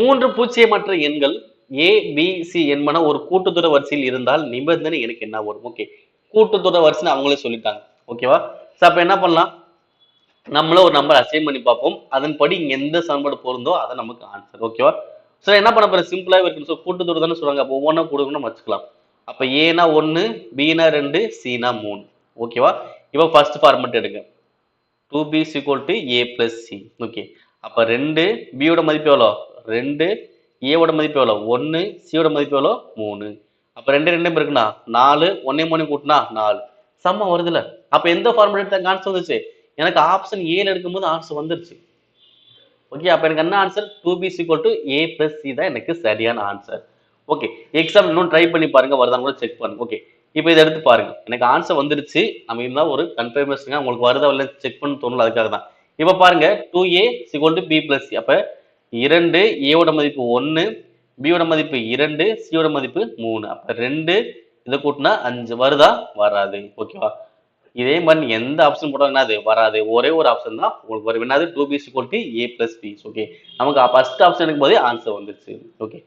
மூன்று பூஜ்ஜியமற்ற எண்கள் ஏ பி சி என்பன ஒரு கூட்டுத்தொடர் வரிசையில் இருந்தால் நிபந்தனை எனக்கு என்ன வரும்? ஓகே, கூட்டுத்தொடர் வரிசைன்னு அவங்களே சொல்லிட்டாங்க. ஓகேவா? சோ அப்ப என்ன பண்ணலாம்? நம்மளும் ஒரு நம்பர் அசைன் பண்ணி பார்ப்போம். அதன்படி இங்க எந்த சமன்பாடு பொருந்தோ அதை நமக்கு ஆன்சர். ஓகேவா? சோ என்ன பண்ண போறேன்? சிம்பிளாவே இருக்கு. சோ கூட்டுத்தொடர் தானே சொல்றாங்க. அப்போ ஒவ்வொன்றா கொடுக்கணும் நம்ம வச்சுக்கலாம். அப்ப ஏனா 1, பினா 2, சினா 3. ஓகேவா? இப்போ ஃபர்ஸ்ட் ஃபார்மட் எடுங்க. 2b is equal to a plus c. Okay, அப்ப 2 b யோட மதிப்பு எவ்வளோ? 2 a வோட மதிப்பு எவ்வளோ? 1 c யோட மதிப்பு எவ்வளோ? 3. அப்ப 2 2 இருக்குண்ணா 4, 1 3 கூட்டினா 4. சமமா வருதுல. அப்ப எந்த ஃபார்முலா எடுத்தா ஆன்சர் வந்துச்சு? எனக்கு ஆப்ஷன் ஏல எடுக்கும்போது ஆன்சர் வந்துருச்சு. ஓகே, அப்ப எனக்கு என்ன answer? 2b is equal to a plus c தான் எனக்கு சரியான ஆன்சர். ஓகே, எக்ஸாம் இன்னும் ட்ரை பண்ணி பாருங்க, வருதான்னு கூட செக் பண்ணுங்க. ஓகே, இப்போ இதை எடுத்து பாருங்க, எனக்கு ஆன்சர் வந்துருச்சு. நம்ம இருந்தால் ஒரு கன்ஃபர்மேஷன் உங்களுக்கு வருதா இல்லை செக் பண்ண தோணல, அதுக்காக தான். இப்போ பாருங்க 2a is equal to b plus c. அப்ப 2 a ஓட மதிப்பு 1, b ஓட மதிப்பு 2, c ஓட மதிப்பு 3. அப்ப 2 இதை கூட்டினா 5 வருதா? வராது. ஓகேவா? இதே மாதிரி எந்த ஆப்ஷன் போட்டாங்கன்னா அது வராது. ஒரே ஒரு ஆப்ஷன் தான் உங்களுக்கு வரும். என்னது? 2b is equal to a plus b. Okay, நமக்கு ஃபர்ஸ்ட் ஆப்ஷன் இருக்கும்போதே ஆன்சர் வந்துருச்சு. ஓகே.